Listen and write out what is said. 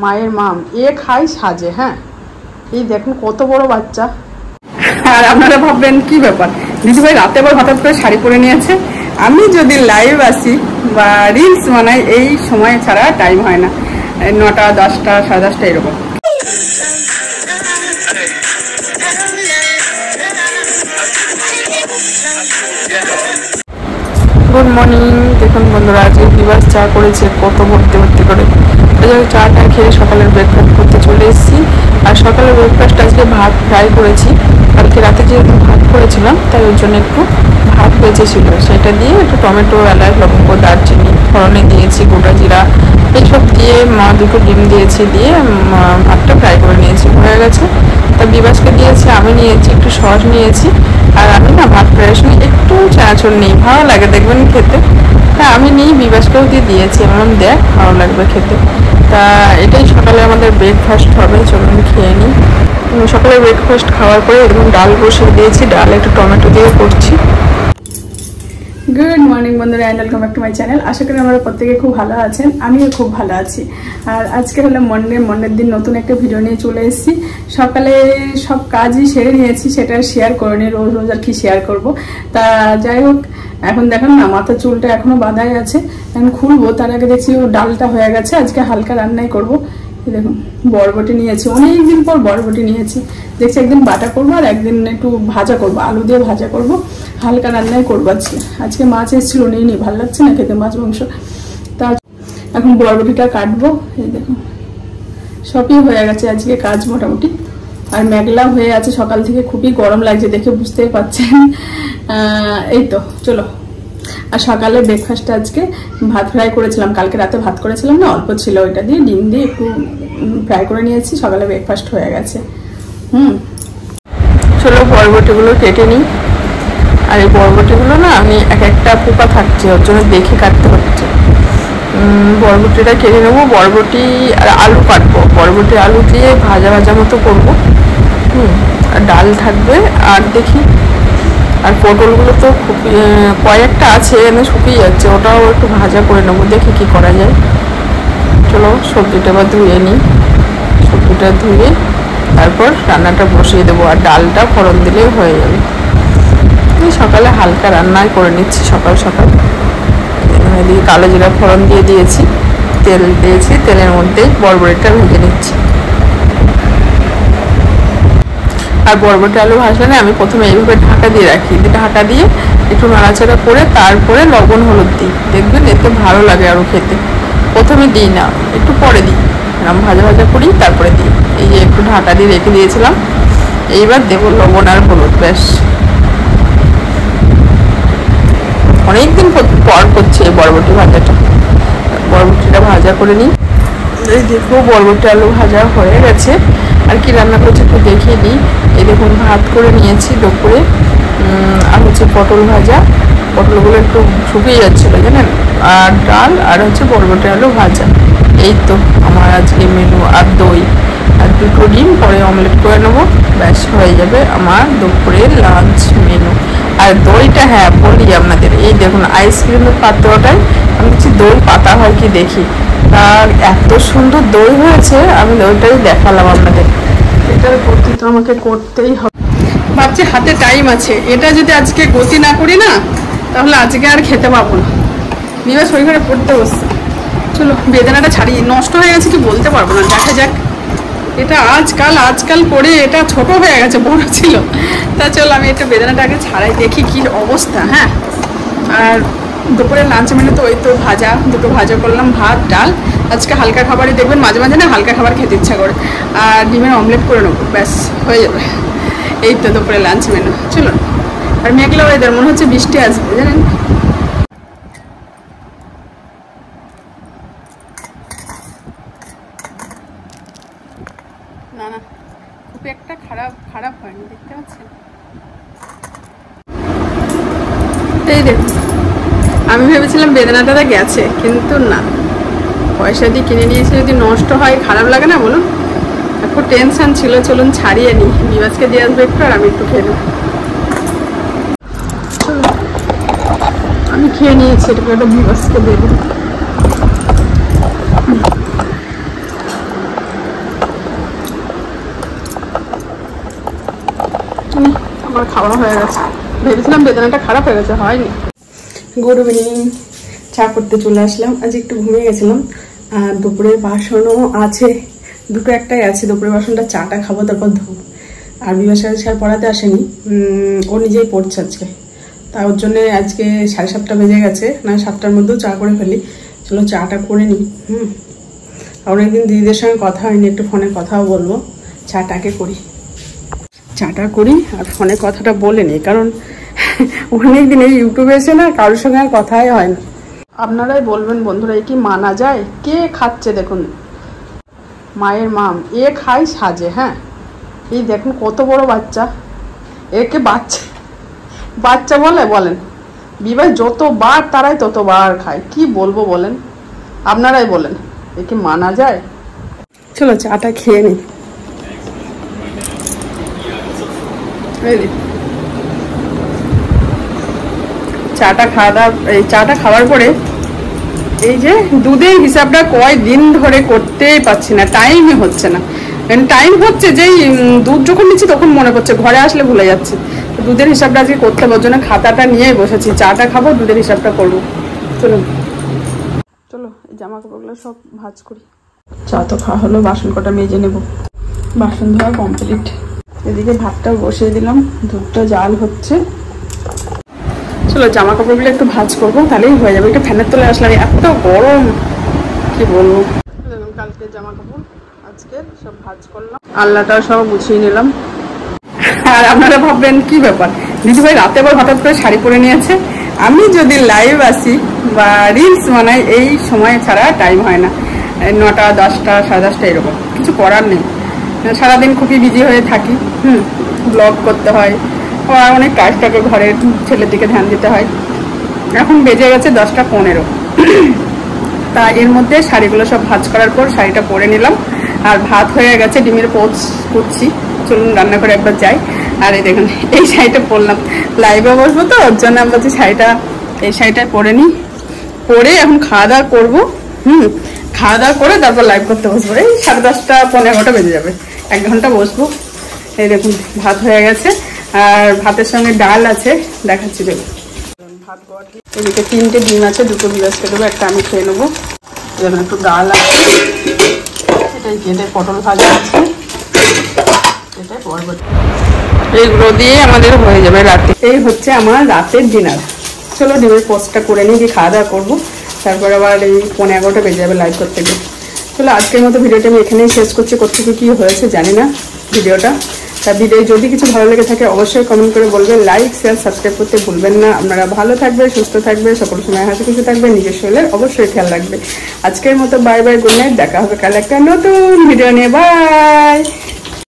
মায়ের মাম এ খায় সাজে। হ্যাঁ, এই দেখুন কত বড় বাচ্চা। আর আপনারা ভাববেন কি ব্যাপার, দিদিভাই রাতে আবার হঠাৎ করে শাড়ি পরে নিয়েছে। আমি যদি লাইভ আসি বা রিলস বানাই এই সময় ছাড়া টাইম হয় না, 9টা 10টা 10:30 এরকম। Good morning. দেখুন বন্ধুরা, আজকে বিবাস চা করেছে কত ভর্তি ভর্তি করে। চাটা খেয়ে সকালের ব্রেকফাস্ট করতে চলে এসেছি। আর সকালের ব্রেকফাস্ট আজকে ভাত ফ্রাই করেছি। কালকে রাতে যেহেতু ভাত করেছিলাম তাই ওর জন্য একটু ভাত বেঁচেছিল, সেটা দিয়ে একটু টমেটো, এলাচ, লবঙ্গ, দারচিনি ফোড়নে দিয়েছি, গোটা জিরা এইসব দিয়ে 2টো ডিম দিয়েছি, দিয়ে ভাতটা ফ্রাই করে নিয়েছি, হয়ে গেছে। তা বিবাসকে দিয়েছি, আমি নিয়েছি একটু সস নিয়েছি। আর আমি না ভাত ফ্রাইয়ের সঙ্গে একটু চানাচুর নিই, ভালো লাগে দেখবেন খেতে। তা আমি নিই, বিবাসকেও দিয়েছি, আমার দেখ ভালো লাগবে খেতে। তা এটাই সকালে আমাদের ব্রেকফাস্ট হবে, চলুন খেয়ে নিই। সকালে ব্রেকফাস্ট খাওয়ার পরে এরকম ডাল বসিয়ে দিয়েছি, ডাল একটু টমেটো দিয়ে করছি। গুড মর্নিং বন্ধুরা, and welcome back to my channel. আশা করি আমরা প্রত্যেকে খুব ভালো আছেন, আমিও খুব ভালো আছি। আর আজকে হলো মন্ডের দিন, নতুন একটা ভিডিও নিয়ে চলে এসেছি। সকালে সব কাজই সেরে নিয়েছি, সেটা শেয়ার করিনি, রোজ রোজ আর কি শেয়ার করব। তা যাই হোক, এখন দেখেন না মাথার চুলটা এখনো বাঁধাই আছে, এখন খুলবো। তার আগে দেখছি ও ডালটা হয়ে গেছে, আজকে হালকা রান্নাই করব। দেখুন বরবটি নিয়েছি, অনেকদিন পর বরবটি নিয়েছি। দেখছি একদিন বাটা করবো আর একদিন একটু ভাজা করবো, আলু দিয়ে ভাজা করব, হালকা রান্নাই করবো। আজকে মাছ এসেছিল, নিয়ে ভালো লাগছে না খেতে মাছ মাংস। তা এখন বরবটিটা কাটবো। এই দেখুন সবই হয়ে গেছে আজকে কাজ মোটামুটি। আর মেঘলা হয়ে আছে সকাল থেকে, খুবই গরম লাগছে দেখে বুঝতেই পারছেন। এই তো চলো। আর সকালে ব্রেকফাস্টে আজকে ভাত ফ্রাই করেছিলাম, কালকে রাতে ভাত করেছিলাম না, অল্প ছিল, ওইটা দিয়ে ডিম দিয়ে একটু ফ্রাই করে নিয়েছি। সকালে ব্রেকফাস্ট হয়ে গেছে। চলো বরবটিগুলো কেটে নিই। আর এই বরবটিগুলো না আমি একটা পোকা থাকছে, ওর জন্য দেখে কাটতে হচ্ছে। বরবটিটা কেটে নেবো, বরবটি আর আলু কাটবো, বরবটি আলু দিয়ে ভাজা ভাজা মতো করবো। আর ডাল থাকবে। আর দেখি, আর পটলগুলো তো খুব কয়েকটা আছে, শুকিয়ে যাচ্ছে, ওটাও একটু ভাজা করে নেবো, দেখি কি করা যায়। চলো সবজিটা এবার ধুয়ে নিই, সবজিটা ধুয়ে তারপর রান্নাটা বসিয়ে দেবো। আর ডালটা ফোড়ন দিলেই হয়ে যাবে। সকালে হালকা রান্নাই করে নিচ্ছি সকাল সকাল। এদিকে কালো জিরা ফোড়ন দিয়ে দিয়েছি, তেল দিয়েছি, তেলের মধ্যেই বরবটিটা ভেজে নিচ্ছি। আর বরবটি আলু ভাজলে আমি প্রথমে এইভাবে ঢাকা দিয়ে রাখি, ঢাকা দিয়ে একটু নাড়াচাড়া করে তারপরে লবণ হলুদ দিই, দেখবেন এতে ভালো লাগে আরও খেতে। প্রথমে দিই না, একটু পরে দিই, এরকম ভাজা ভাজা করি তারপরে দিই। এই যে একটু ঢাকা দিয়ে রেখে দিয়েছিলাম, এইবার দেবো লবণ আর হলুদ। ব্যাস, অনেকদিন পর করছি এই বরবটি ভাজাটা। বরবটিটা ভাজা করে নিই। এই দেখো বরবটি আলু ভাজা হয়ে গেছে। আর কি রান্না করছি একটু দেখিয়ে দিই। এই দেখুন ভাত করে নিয়েছি দুপুরে, আর হচ্ছে পটল ভাজা, পটলগুলো একটু শুকিয়ে যাচ্ছিলো জানেন, আর ডাল, আর হচ্ছে বরবটি আলু ভাজা। এই তো আমার আজকে মেনু। আর দই আর 2টো ডিম পরে অমলেট করে নেবো, ব্যাস হয়ে যাবে আমার দুপুরের লাঞ্চ মেনু। আর দইটা হ্যাঁ বলি আপনাদের, এই দেখুন আইসক্রিমের পাত্রটায় আমি কিছু দই পাতা হয় কি দেখি, আর এত সুন্দর দই হয়েছে, আমি দইটাই দেখালাম আপনাদের। এটার গতি তো আমাকে করতেই হবে। ভাবছি হাতে টাইম আছে, এটা যদি আজকে গতি না করি না তাহলে আজকে আর খেতে পাবো না। বিবাস ওই ঘরে পড়তে বসছে। চলো বেদানাটা ছাড়িয়ে, নষ্ট হয়ে গেছে কি বলতে পারবো না, দেখা যাক। এটা আজকাল পরে এটা ছোট হয়ে গেছে, বড় ছিল। তা চলো আমি একটু বেদানাটা আগে ছাড়াই, দেখি কি অবস্থা। হ্যাঁ, আর দুপুরের লাঞ্চ মেনু তো ওই তো ভাজা, 2টো ভাজা করলাম, ভাত ডাল। আজকে হালকা খাবারই দেখবেন, মাঝে মাঝে না হালকা খাবার খেতে ইচ্ছা করে। আর ডিমের অমলেট করে নেবো, ব্যাস হয়ে যাবে। এই তো দুপুরের লাঞ্চ মেনু। চলো। আর মেঘলা ওয়েদার, মনে হচ্ছে বৃষ্টি আসবে জানেন। না না, খুব একটা খারাপ হয়নি, দেখতে পাচ্ছেন। এই দেখুন, আমি ভেবেছিলাম বেদানাটা গেছে, কিন্তু না, পয়সা দিয়ে কিনে নিয়েছি, যদি নষ্ট হয় খারাপ লাগে না বলুন। এখন টেনশন ছিল, চলুন ছাড়িয়ে নিই, বিবাসকে দিয়ে আসবো একটু, আর আমি একটু খেয়ে নেব। আমি খেয়ে নিয়েছি, এটা একটা বিবাসকে দেবো। আমার খাওয়া হয়ে গেছে। ভেবেছিলাম বেদানাটা খারাপ হয়ে গেছে, হয়নি। গুড ইভিনিং, চা করতে চলে আসলাম। আজ একটু ঘুমিয়ে গেছিলাম আর দুপুরের বাসনও আছে, দুটো একটাই আছে। দুপুরের বাসনটা চাটা খাবো, তারপর ধোবো। আর বিবাসার স্যার পড়াতে আসেনি, ও নিজেই পড়ছে আজকে। তা ওর জন্যে আজকে 7:30 বেজে গেছে, না 7টার মধ্যেও চা করে ফেলি। চলো চাটা করে নিই। অনেকদিন দিদিদের সঙ্গে কথা হয়নি, একটু ফোনে কথাও বলবো। চাটাকে করি, চাটা করি আর ফোনে কথাটা বলে নিই, কারণ অনেকদিন এই ইউটিউবে এসে না কারোর সঙ্গে আর কথাই হয় না। আপনারাই বলবেন বন্ধুরা, এ কি মানা যায়? কে খাচ্ছে দেখুন, মায়ের মাম, এ খায় সাজে। হ্যাঁ, এই দেখুন কত বড় বাচ্চা, একে বাচ্চা বাচ্চা বলেন? বিবাহ যতবার তারাই ততবার খায়, কি বলবো বলেন? আপনারাই বলেন, একে মানা যায়? চলো চাটা খেয়ে নিই। চাটা খাওয়ার পরে এই যে দুধের হিসাবটা কয়েকদিন ধরে করতেই পারছি না, টাইমই হচ্ছে না। টাইম হচ্ছে যেই দুধ যখন নিচ্ছি তখন মনে পড়ছে, ঘরে আসলে ভুলে যাচ্ছে। দুধের হিসাবটা আজকে করতে হবে, জন্য খাতাটা নিয়েই বসেছি। চাটা খাবো, দুধের হিসাবটা করবো। চলো এই জামা কাপড়গুলো সব ভাঁজ করি। চা তো খাওয়া হলো, বাসন কটা মেজে নেব। বাসন ধোয়া কমপ্লিট। এদিকে ভাতটা বসিয়ে দিলাম, দুধটা জাল হচ্ছে। চলো জামা কাপড়গুলো একটু ভাঁজ করবো, তাহলেই হয়ে যাবে। একটু ফ্যানের তলায় আসলাম, এত গরম কি বলবো। কালকে জামা কাপড় আজকে সব ভাঁজ করলাম, আল্লাহটা সব গুছিয়ে নিলাম। আর আপনারা ভাববেন কি ব্যাপার, দিদিভাই রাতে আবার হঠাৎ করে শাড়ি পরে নিয়েছে। আমি যদি লাইভ আসি বা রিলস বানাই, এই সময় ছাড়া টাইম হয় না। 9টা 10টা 10:30 এরকম। কিছু করার নেই, সারাদিন খুবই বিজি হয়ে থাকি। ব্লগ করতে হয়, অনেক কাজ থাকে, ঘরের ছেলের দিকে ধ্যান দিতে হয়। এখন বেজে গেছে 10টা 15। তা এর মধ্যে শাড়িগুলো সব ভাঁজ করার পর শাড়িটা পরে নিলাম। আর ভাত হয়ে গেছে, ডিমের পোচ করছি। চলুন রান্না করে একবার যাই। আর এই দেখুন এই শাড়িটা পরলাম, লাইভে বসবো তো, ওর জন্য আমি বলছি এই শাড়িটা পরে নিই। পরে এখন খাওয়া দাওয়া করবো। খাওয়া দাওয়া করে তারপর লাইভ করতে বসবো। এই 10:30 15টা বেজে যাবে, 1 ঘন্টা বসবো। এই দেখুন ভাত হয়ে গেছে, আর ভাতের সঙ্গে ডাল আছে, দেখাচ্ছি। দেখুন ভাত বসাচ্ছি। এদিকে 3টে ডিম আছে, 2টো বিরাজকে দেবো, একটা আমি খেয়ে নেবো। যেমন একটু ডাল আছে, এটাই কেটে পটল ভাজা আছে, এটাই বরবটি। এইগুলো দিয়ে আমাদের হয়ে যাবে রাতে। এই হচ্ছে আমার রাতের ডিনার। চলো ডিমের পোস্টটা করে নিই, গিয়ে খাওয়া দাওয়া করবো। তারপর আবার এই 15-11টা বেজে যাবে লাইভ করতে গিয়ে। চলো আজকের মতো ভিডিওটা আমি এখানেই শেষ করছি। কোথেকে কি হয়েছে জানি না ভিডিওটা। তা ভিডিও যদি কিছু ভালো লেগে থাকে অবশ্যই কমেন্ট করে বলবেন, লাইক শেয়ার সাবস্ক্রাইব করতে ভুলবেন না। আপনারা ভালো থাকবে, সুস্থ থাকবে, সকল সময় হাসি খুশি থাকবে, নিজের শরীরের অবশ্যই খেয়াল রাখবে। আজকের মতো বাই বাই, গুড নাইট। দেখা হবে কাল একটা নতুন ভিডিও নিয়ে। বাই।